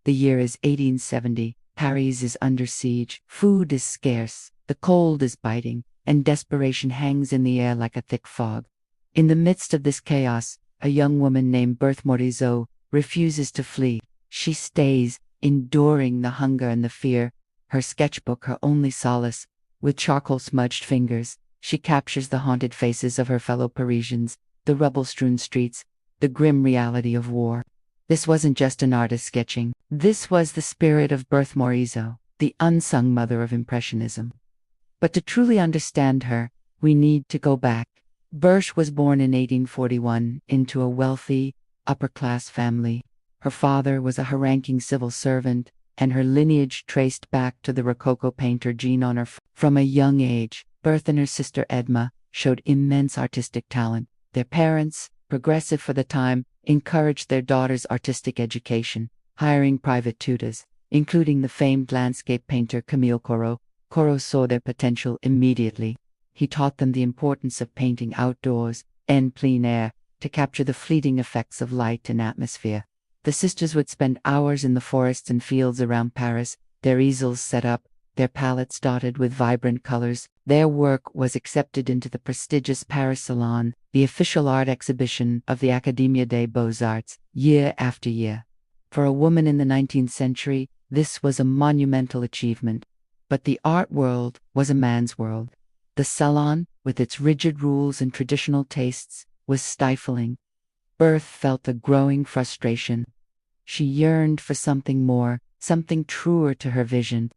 The year is 1870. Paris is under siege. Food is scarce. The cold is biting, and desperation hangs in the air like a thick fog. In the midst of this chaos, a young woman named Berthe Morisot refuses to flee. She stays, enduring the hunger and the fear, her sketchbook her only solace. With charcoal-smudged fingers, she captures the haunted faces of her fellow Parisians, the rubble-strewn streets, the grim reality of war. This wasn't just an artist sketching. This was the spirit of Berthe Morisot, the unsung mother of Impressionism. But to truly understand her, we need to go back. Berthe was born in 1841 into a wealthy, upper-class family. Her father was a high-ranking civil servant, and her lineage traced back to the Rococo painter gene on her. From a young age, Berthe and her sister Edma showed immense artistic talent. Their parents, progressive for the time, encouraged their daughters' artistic education, hiring private tutors, including the famed landscape painter Camille Corot. Corot saw their potential immediately. He taught them the importance of painting outdoors, en plein air, to capture the fleeting effects of light and atmosphere. The sisters would spend hours in the forests and fields around Paris, their easels set up, their palettes dotted with vibrant colors. Their work was accepted into the prestigious Paris Salon, the official art exhibition of the Académie des Beaux-Arts, year after year. For a woman in the 19th century, this was a monumental achievement. But the art world was a man's world. The salon, with its rigid rules and traditional tastes, was stifling. Berthe felt a growing frustration. She yearned for something more, something truer to her vision.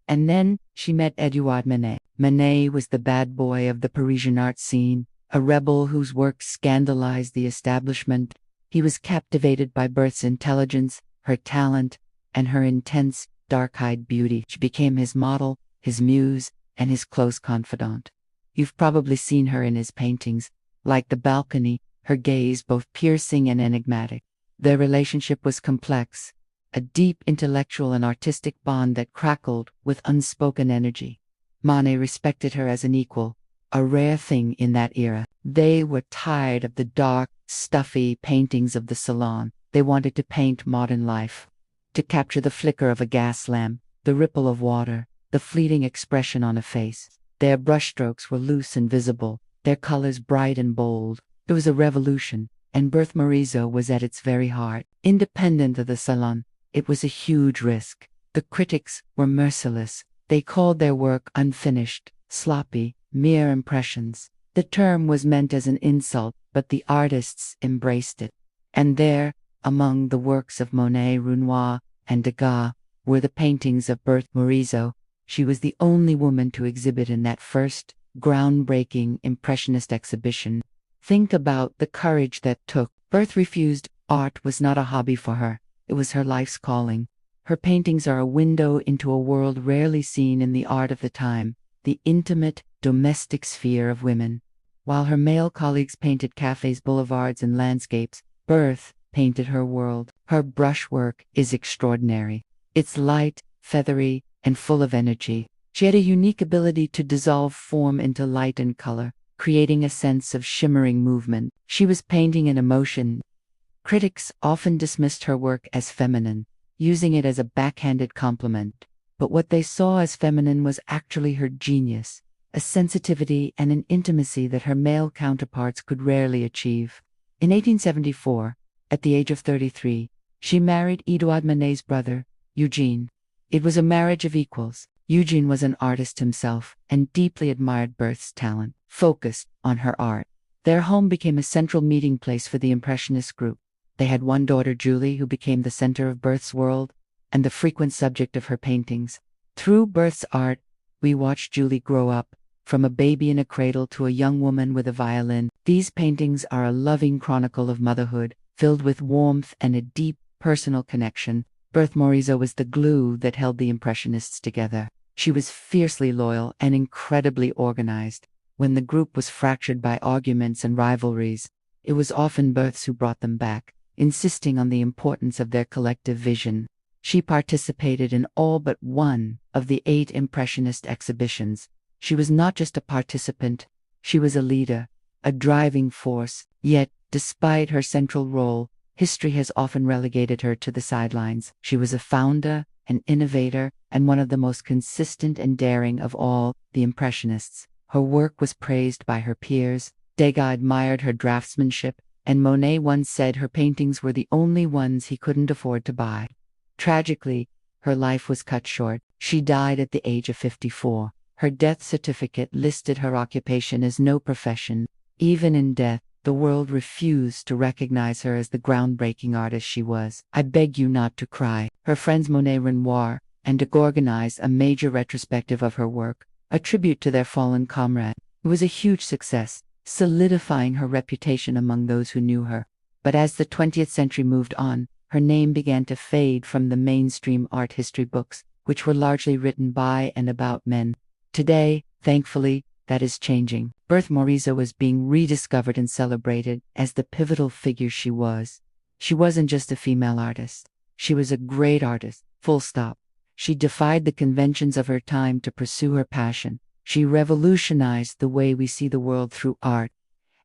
And then she met Edouard Manet. Manet was the bad boy of the Parisian art scene, a rebel whose work scandalized the establishment. He was captivated by Berthe's intelligence, her talent, and her intense, dark-eyed beauty. She became his model, his muse, and his close confidant. You've probably seen her in his paintings. Like the balcony, her gaze both piercing and enigmatic. Their relationship was complex, a deep intellectual and artistic bond that crackled with unspoken energy. Manet respected her as an equal, a rare thing in that era. They were tired of the dark, stuffy paintings of the salon. They wanted to paint modern life, to capture the flicker of a gas lamp, the ripple of water, the fleeting expression on a face. Their brushstrokes were loose and visible, their colors bright and bold. It was a revolution, and Berthe Morisot was at its very heart. Independent of the salon, it was a huge risk. The critics were merciless. They called their work unfinished, sloppy, mere impressions. The term was meant as an insult, but the artists embraced it. And there, among the works of Monet, Renoir, and Degas, were the paintings of Berthe Morisot. She was the only woman to exhibit in that first, groundbreaking Impressionist exhibition. Think about the courage that took. Berthe refused. Art was not a hobby for her. It was her life's calling. Her paintings are a window into a world rarely seen in the art of the time, the intimate, domestic sphere of women. While her male colleagues painted cafes, boulevards, and landscapes, Berthe painted her world. Her brushwork is extraordinary. It's light, feathery, and full of energy. She had a unique ability to dissolve form into light and color, creating a sense of shimmering movement. She was painting an emotion. Critics often dismissed her work as feminine, using it as a backhanded compliment. But what they saw as feminine was actually her genius, a sensitivity and an intimacy that her male counterparts could rarely achieve. In 1874, at the age of 33, she married Edouard Manet's brother, Eugene. It was a marriage of equals. Eugene was an artist himself and deeply admired Berthe's talent, focused on her art. Their home became a central meeting place for the Impressionist group. They had one daughter, Julie, who became the center of Berthe's world and the frequent subject of her paintings. Through Berthe's art, we watched Julie grow up, from a baby in a cradle to a young woman with a violin. These paintings are a loving chronicle of motherhood, filled with warmth and a deep, personal connection. Berthe Morisot was the glue that held the Impressionists together. She was fiercely loyal and incredibly organized. When the group was fractured by arguments and rivalries, it was often Berthe who brought them back, insisting on the importance of their collective vision. She participated in all but one of the 8 Impressionist exhibitions. She was not just a participant, she was a leader, a driving force. Yet, despite her central role, history has often relegated her to the sidelines. She was a founder, an innovator, and one of the most consistent and daring of all the Impressionists. Her work was praised by her peers, Degas admired her draftsmanship, and Monet once said her paintings were the only ones he couldn't afford to buy. Tragically, her life was cut short. She died at the age of 54. Her death certificate listed her occupation as no profession. Even in death, the world refused to recognize her as the groundbreaking artist she was. I beg you not to cry. Her friends Monet Renoir and Degas organized a major retrospective of her work, a tribute to their fallen comrade. It was a huge success, solidifying her reputation among those who knew her. But as the 20th century moved on, her name began to fade from the mainstream art history books, which were largely written by and about men. Today, thankfully, that is changing. Berthe Morisot is being rediscovered and celebrated as the pivotal figure she was. She wasn't just a female artist. She was a great artist, full stop. She defied the conventions of her time to pursue her passion. She revolutionized the way we see the world through art,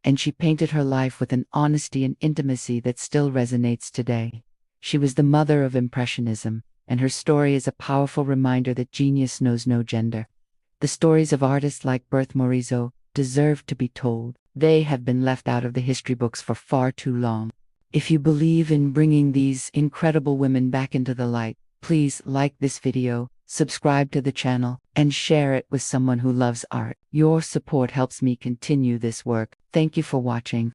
and she painted her life with an honesty and intimacy that still resonates today. She was the mother of Impressionism, and her story is a powerful reminder that genius knows no gender. The stories of artists like Berthe Morisot deserve to be told. They have been left out of the history books for far too long. If you believe in bringing these incredible women back into the light, please like this video, subscribe to the channel, and share it with someone who loves art. Your support helps me continue this work. Thank you for watching.